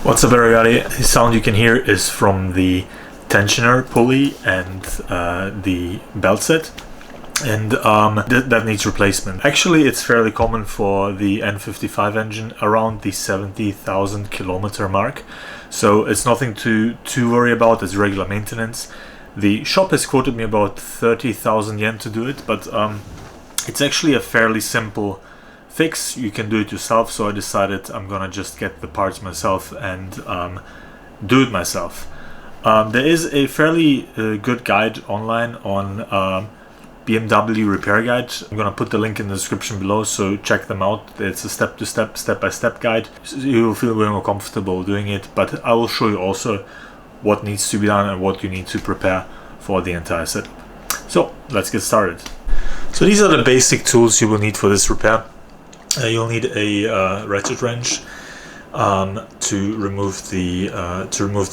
What's up everybody, the sound you can hear is from the tensioner pulley and the belt set, and that needs replacement. Actually, it's fairly common for the N55 engine around the 70,000 kilometer mark, so it's nothing to worry about. It's regular maintenance. The shop has quoted me about 30,000 yen to do it, but it's actually a fairly simple fix. You can do it yourself, so I decided I'm gonna just get the parts myself and do it myself. There is a fairly good guide online on BMW repair guide. I'm gonna put the link in the description below, so check them out. It's a step-by-step guide, so you'll feel way more comfortable doing it, but I will show you also what needs to be done and what you need to prepare for the entire setup. So let's get started. So these are the basic tools you will need for this repair. You'll need a ratchet wrench to remove the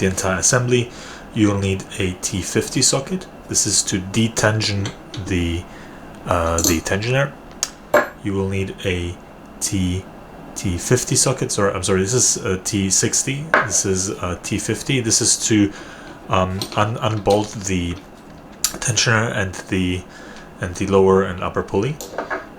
entire assembly. You'll need a T50 socket. This is to detension the tensioner. You will need a T50 socket. I'm sorry. This is a T60. This is a T50. This is to unbolt the tensioner and the lower and upper pulley.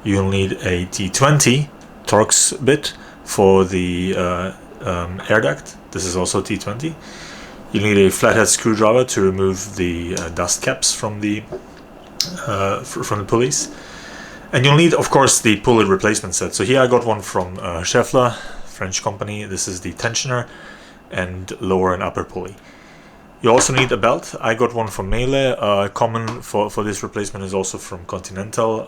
You'll need a T20 Torx bit for the air duct. This is also T20. You need a flathead screwdriver to remove the dust caps from the pulleys. And you'll need, of course, the pulley replacement set. So here I got one from Scheffler, French company. This is the tensioner and lower and upper pulley. You also need a belt. I got one from Meyle. Common for this replacement is also from Continental.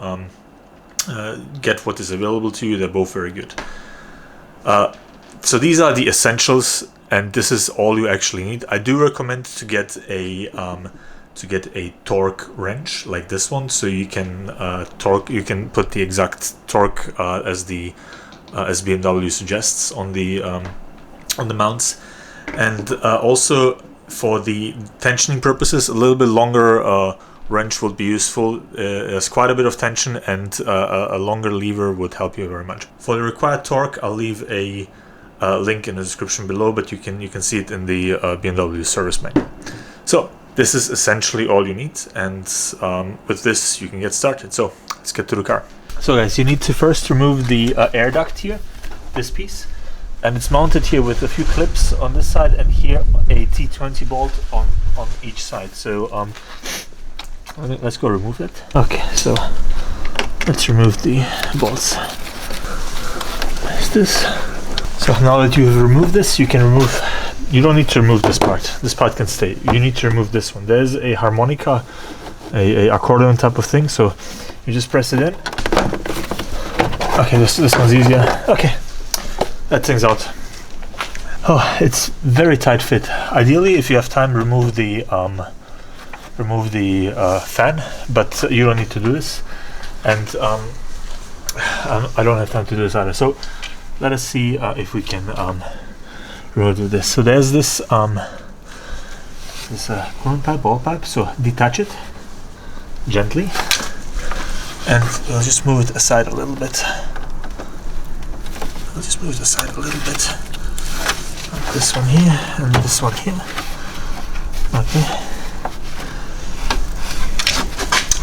Get what is available to you. They're both very good. So these are the essentials, and this is all you actually need. I do recommend to get a torque wrench like this one, so you can you can put the exact torque as BMW suggests on the mounts, and also for the tensioning purposes, a little bit longer wrench would be useful. There's quite a bit of tension, and a longer lever would help you very much. For the required torque, I'll leave a link in the description below, but you can see it in the BMW service manual. So this is essentially all you need, and with this you can get started. So let's get to the car. So guys, you need to first remove the air duct here, this piece, and it's mounted here with a few clips on this side, and here a T20 bolt on each side. So let's go remove it. Okay, so let's remove the bolts. There's this. So now that you have removed this, you don't need to remove this part. This part can stay. You need to remove this one. There's a harmonica, a accordion type of thing, so you just press it in. Okay, this one's easier. Okay, that thing's out. Oh, it's very tight fit. Ideally, if you have time, remove the fan, but you don't need to do this, and I don't have time to do this either. So let us see if we can remove this. So there's this coolant pipe, ball pipe. So detach it gently, and we'll just move it aside a little bit. This one here and this one here. Okay.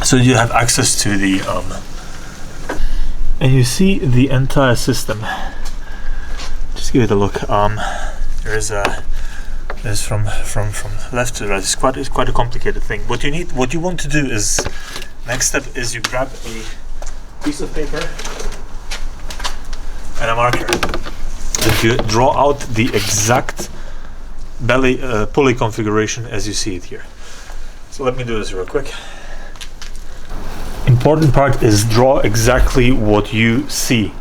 So you have access to the and you see the entire system. Just give it a look. There's from left to right. It's quite a complicated thing. What you want to do is, next step is you grab a piece of paper and a marker, and you draw out the exact belly pulley configuration as you see it here. So let me do this real quick. Important part is draw exactly what you see.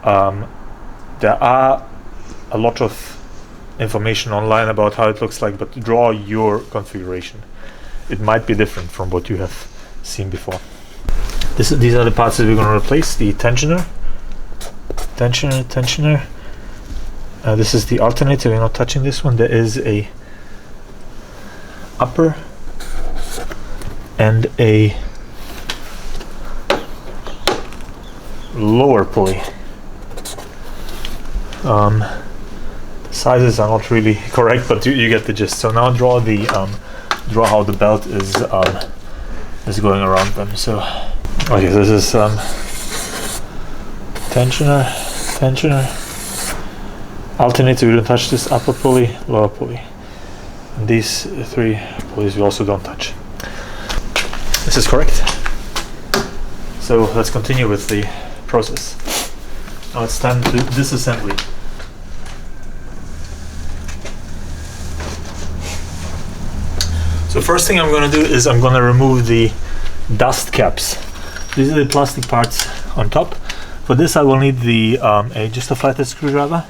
There are a lot of information online about how it looks like, but draw your configuration. It might be different from what you have seen before. These are the parts that we're going to replace. The tensioner. This is the alternator. We're not touching this one. There is a upper and a lower pulley. sizes are not really correct, but you get the gist. So now draw how the belt is going around them. So okay, this is tensioner, alternator. We don't touch this, upper pulley, lower pulley, and these 3 pulleys we also don't touch. This is correct. So let's continue with the process. Now it's time to disassembly. So first thing I'm going to do is I'm going to remove the dust caps. These are the plastic parts on top. For this I will need the just a flathead screwdriver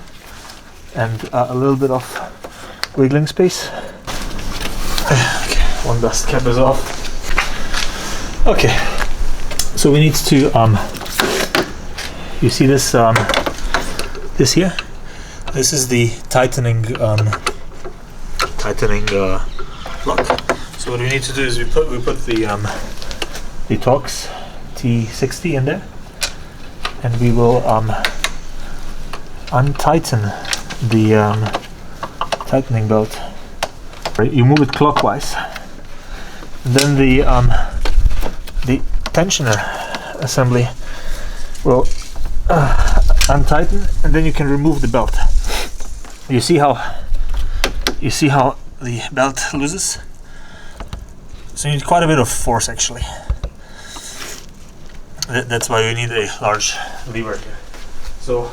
and a little bit of wiggling space. Okay, one dust cap is off. Okay, so we need to you see this this here? This is the tightening lock. So what we need to do is we put the Torx T60 in there, and we will untighten the tightening belt. You move it clockwise, and then the tensioner assembly will untighten, and then you can remove the belt. You see how the belt loses? So you need quite a bit of force actually. That's why we need a large lever here. So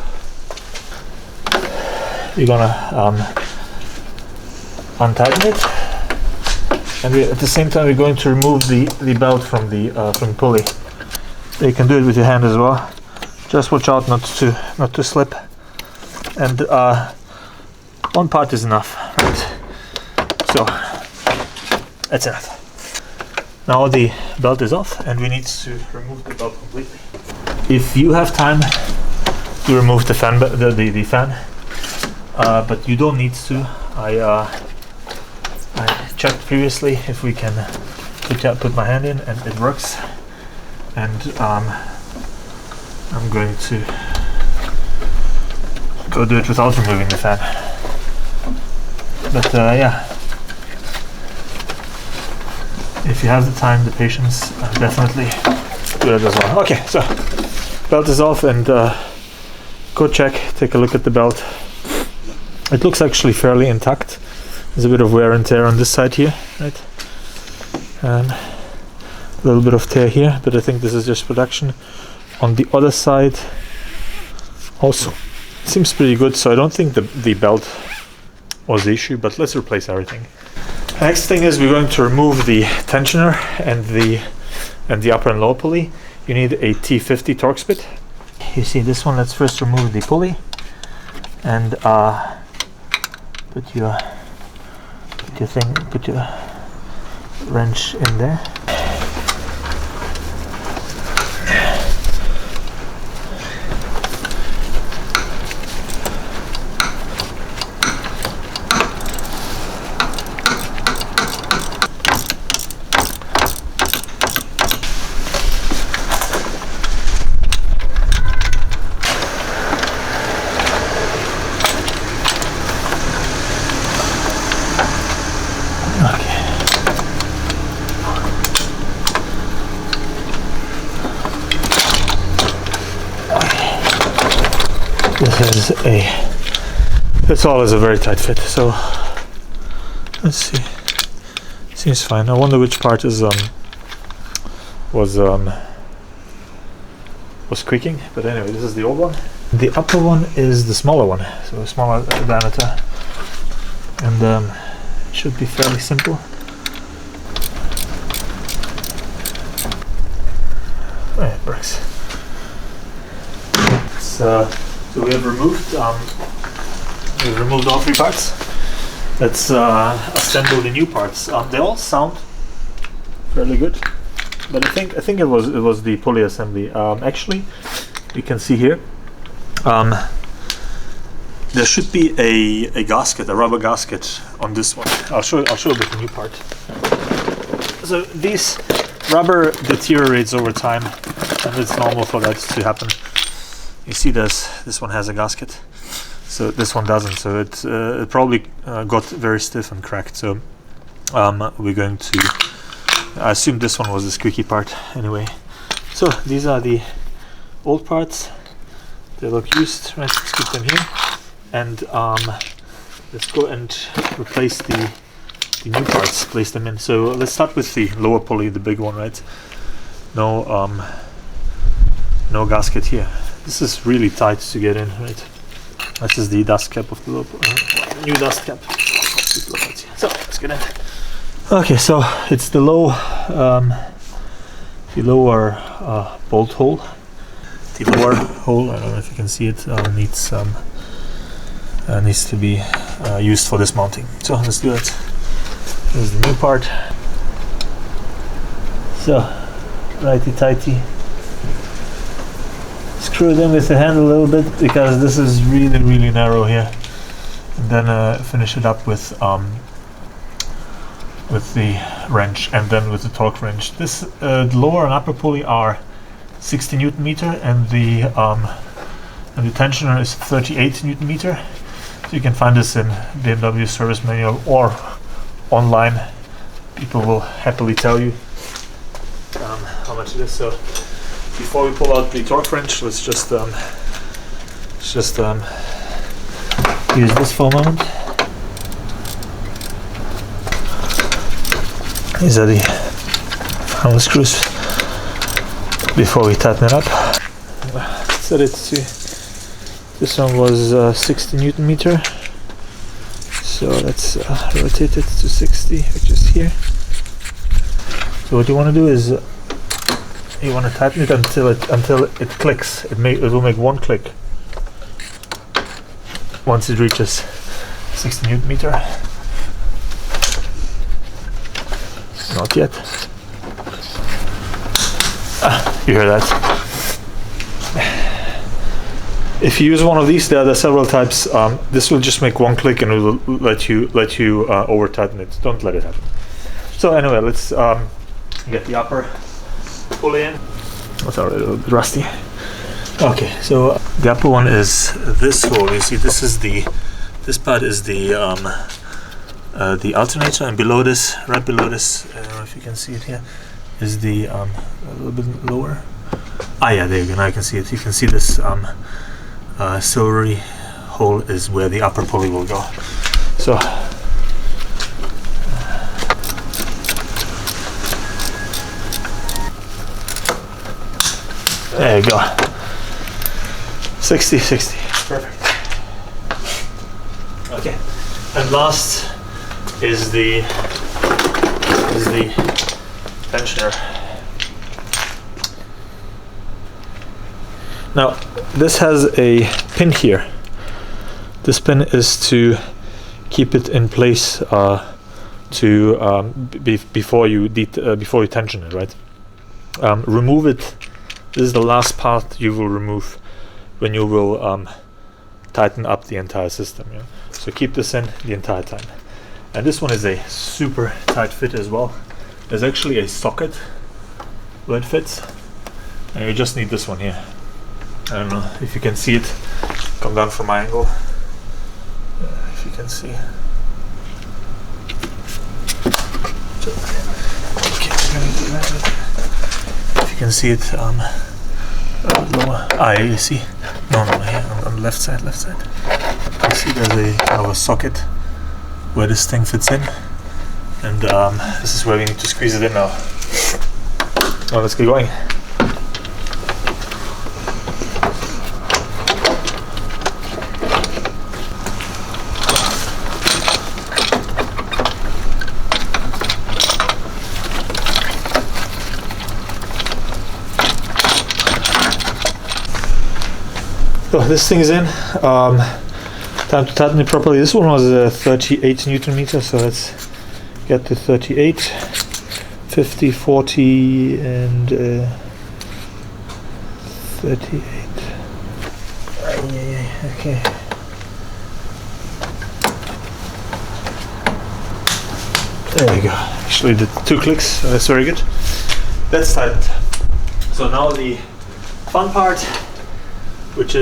you're gonna untighten it, and at the same time we're going to remove the belt from the pulley. You can do it with your hand as well. Just watch out not to slip. And one part is enough, right? So that's enough. Now the belt is off, and we need to remove the belt completely. If you have time to remove the fan, but you don't need to. I checked previously if we can put my hand in, and it works. And I'm going to go do it without removing the fan. But yeah, if you have the time, the patience, definitely do it as well. Okay, so belt is off, and go take a look at the belt. It looks actually fairly intact. There's a bit of wear and tear on this side here, right? And a little bit of tear here, but I think this is just production. On the other side also seems pretty good, so I don't think the belt was the issue, but let's replace everything. Next thing is we're going to remove the tensioner and the upper and lower pulley. You need a T50 Torx bit. You see this one. Let's first remove the pulley and put your wrench in there. This all is a very tight fit, so let's see. Seems fine. I wonder which part is was creaking, but anyway, this is the old one. The upper one is the smaller one, so a smaller diameter, and it should be fairly simple. Oh, it works. So we have removed all 3 parts. Let's assemble the new parts. They all sound fairly good, but I think it was the pulley assembly. Actually, you can see here there should be a gasket, a rubber gasket on this one. I'll show you the new part. So this rubber deteriorates over time, and it's normal for that to happen. You see this one has a gasket. So this one doesn't. So it probably got very stiff and cracked. So we're going to. I assume this one was the squeaky part anyway. So these are the old parts. They look used. Right, let's keep them here. And let's go and replace the new parts. Place them in. So let's start with the lower pulley, the big one, right? No gasket here. This is really tight to get in, right? This is the dust cap of the new dust cap. So let's get in. Okay, so it's the lower bolt hole. The lower hole, I don't know if you can see it, needs to be used for this mounting. So let's do it. Here's the new part. So righty-tighty. Screw it in with the hand a little bit because this is really narrow here, and then finish it up with the wrench and then with the torque wrench. This the lower and upper pulley are 60 Newton meter, and the tensioner is 38 Newton meter. So you can find this in BMW service manual or online. People will happily tell you how much it is. So before we pull out the torque wrench, let's just use this for a moment. These are the Allen screws before we tighten it up. Set it to, this one was 60 Newton meter. So let's rotate it to 60, which is here. So what you want to do is you want to tighten it until it clicks. It will make one click once it reaches 60 Newton meter. Not yet. You hear that? If you use one of these, there are several types. This will just make one click and it will let you over tighten it. Don't let it happen. So anyway, let's get the upper pulley in. It's already a little bit rusty. Okay, so the upper one is this hole. You see, this part is the alternator, and below this, right below this, I don't know if you can see it here, is the a little bit lower. Ah, yeah, there you go. Now you can see it. You can see this silvery hole is where the upper pulley will go. So there you go. 60, perfect. Okay, and last is the tensioner. Now this has a pin here. This pin is to keep it in place before you tension it, right? Remove it. This is the last part you will remove when you will tighten up the entire system. Yeah? So keep this in the entire time. And this one is a super tight fit as well. There's actually a socket where it fits, and you just need this one here. I don't know if you can see it. Come down from my angle. If you can see. If you can see it, lower. Ah, you see? No, here on the left side. You see there's a kind of a socket where this thing fits in, and this is where we need to squeeze it in now. Now let's get going. So this thing is in. Time to tighten it properly. This one was 38 Newton meter, so let's get to 38, 50, 40, and 38. Okay. There you go. Actually did 2 clicks, so that's very good. That's tightened. So now the fun part, which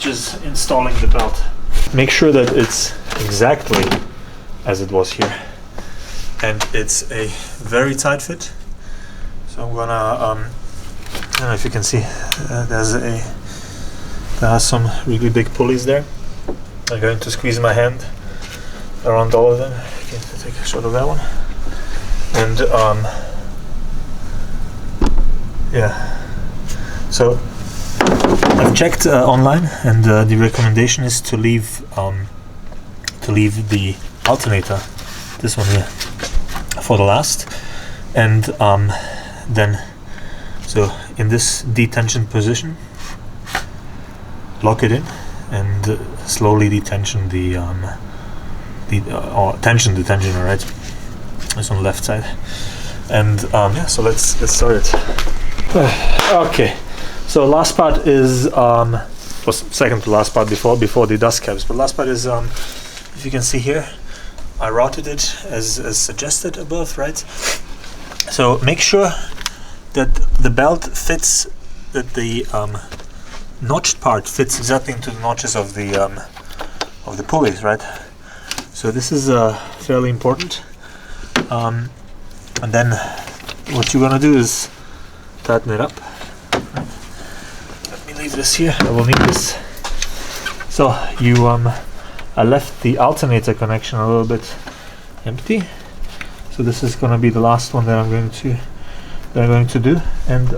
is installing the belt. Make sure that it's exactly as it was here, and it's a very tight fit. So I'm gonna I don't know if you can see, there has some really big pulleys there. I'm going to squeeze my hand around all of them. Okay, take a shot of that one. And yeah, so I've checked online, and the recommendation is to leave the alternator, this one here, for the last, and then so in this detension position, lock it in and slowly detension tension the tensioner, right? It's on the left side, and yeah. So let's start it. Okay, so last part is was second to last part before the dust caps, but last part is if you can see here, I routed it as suggested above, right? So make sure that the belt fits, that the notched part fits exactly into the notches of the pulleys, right? So this is fairly important. And then what you're gonna do is tighten it up. Let me leave this here. I will need this. So you I left the alternator connection a little bit empty. So this is gonna be the last one that I'm going to do, and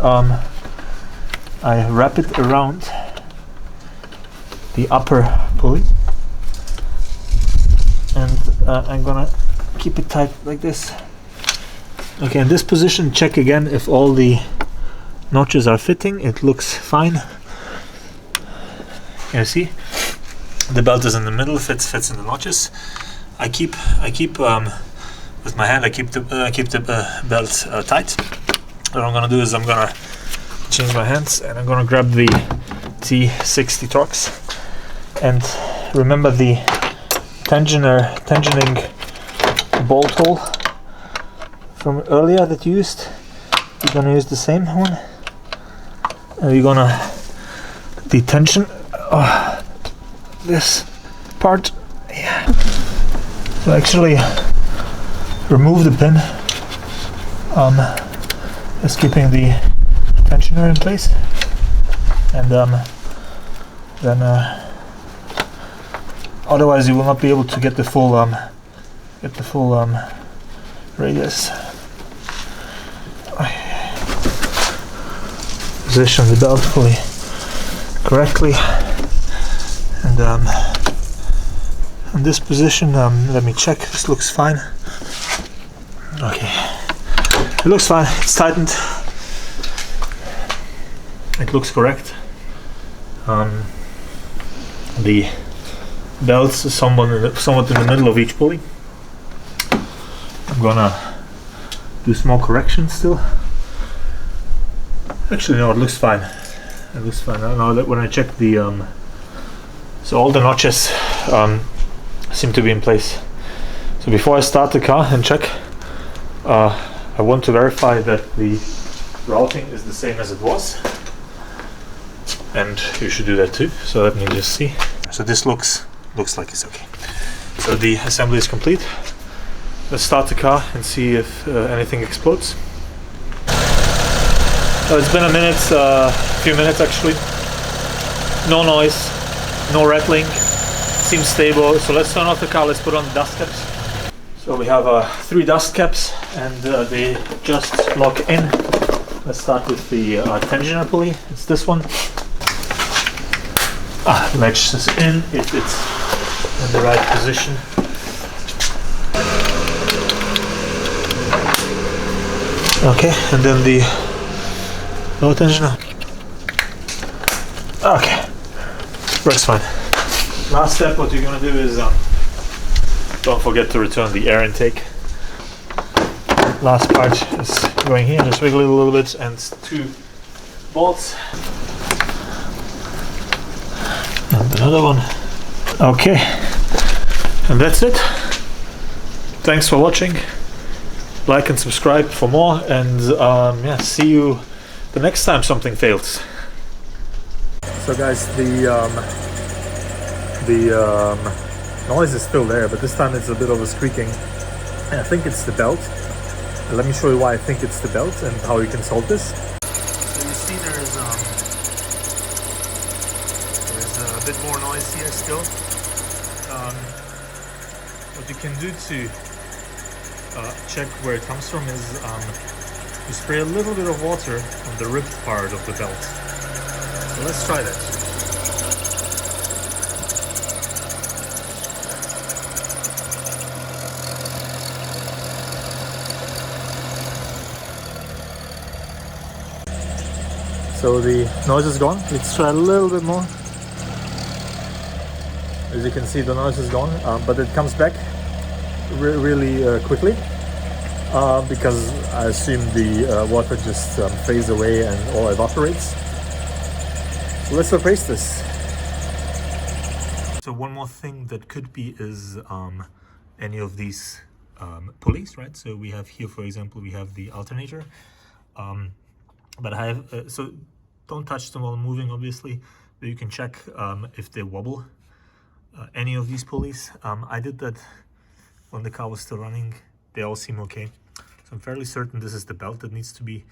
I wrap it around the upper pulley, and I'm gonna keep it tight like this. Okay, in this position, check again if all the notches are fitting. It looks fine. You see, the belt is in the middle, fits in the notches. I keep with my hand. I keep the belt tight. What I'm gonna do is I'm gonna change my hands, and I'm gonna grab the T60 Torx, and remember the tensioning bolt hole from earlier that you used. You're gonna use the same one, and you're gonna detension this part. Yeah. So actually remove the pin, just keeping the tensioner in place, and then otherwise you will not be able to get the full radius. Position the belt fully correctly, and in this position, let me check. This looks fine. Okay, it looks fine. It's tightened. It looks correct. The belts are somewhat in the middle of each pulley. I'm gonna do small corrections still. Actually, no, it looks fine. It looks fine. I know that when I check the so all the notches seem to be in place. So before I start the car and check, I want to verify that the routing is the same as it was, and you should do that too. So let me just see. So this looks like it's okay. So the assembly is complete. Let's start the car and see if anything explodes. It's been a few minutes actually. No noise, no rattling, seems stable. So let's turn off the car, let's put on the dust caps. So we have 3 dust caps, and they just lock in. Let's start with the tensioner pulley. It's this one. Latch this in if it's in the right position. Okay, and then the low tensioner. Okay, works fine. Last step, what you're gonna do is don't forget to return the air intake. Last part is going here, just wiggle it a little bit, and 2 bolts. And another one. Okay, and that's it. Thanks for watching. Like and subscribe for more, and yeah, see you the next time something fails. So guys, the the noise is still there, but this time it's a bit of a squeaking. And I think it's the belt. Let me show you why I think it's the belt and how you can solve this. So you see there's a bit more noise here still. What you can do to check where it comes from is you spray a little bit of water on the ripped part of the belt. So let's try that. So the noise is gone. Let's try a little bit more. As you can see, the noise is gone, but it comes back really quickly because I assume the water just fades away and all evaporates. So let's replace this. So one more thing that could be is any of these pulleys, right? So we have here, for example, we have the alternator. But I have, so don't touch them while moving, obviously, but you can check if they wobble, any of these pulleys. I did that when the car was still running. They all seem okay. So I'm fairly certain this is the belt that needs to be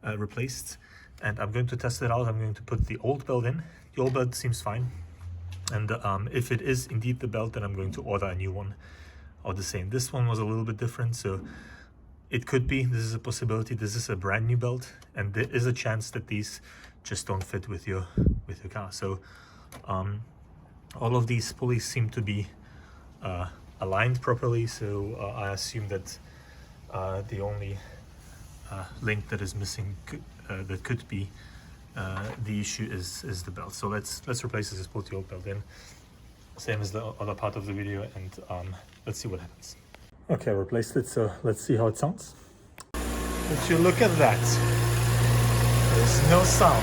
replaced. And I'm going to test it out. I'm going to put the old belt in. The old belt seems fine. And if it is indeed the belt, then I'm going to order a new one or the same. This one was a little bit different, so it could be, this is a possibility, this is a brand new belt, and there is a chance that these just don't fit with your car. So all of these pulleys seem to be aligned properly, so I assume that the only link that is missing that could be the issue is the belt. So let's replace this, put the old belt in, same as the other part of the video, and let's see what happens. Okay, I replaced it, so let's see how it sounds. Would you look at that? There's no sound.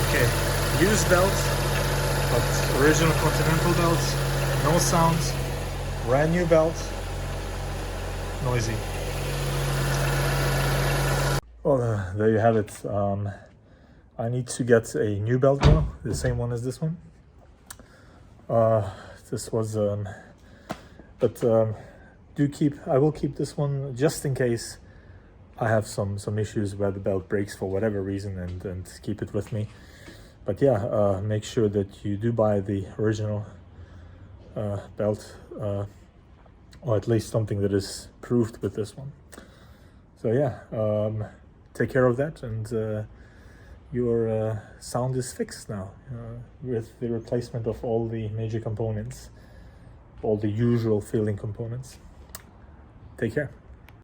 Okay, used belt, but original Continental belt, no sound, brand new belt, noisy. Well, there you have it. I need to get a new belt now, the same one as this one. This was, but I will keep this one just in case I have some issues where the belt breaks for whatever reason, and keep it with me. But yeah, make sure that you do buy the original belt, or at least something that is proved with this one. So yeah, take care of that, and your sound is fixed now with the replacement of all the major components, all the usual failing components. Take care.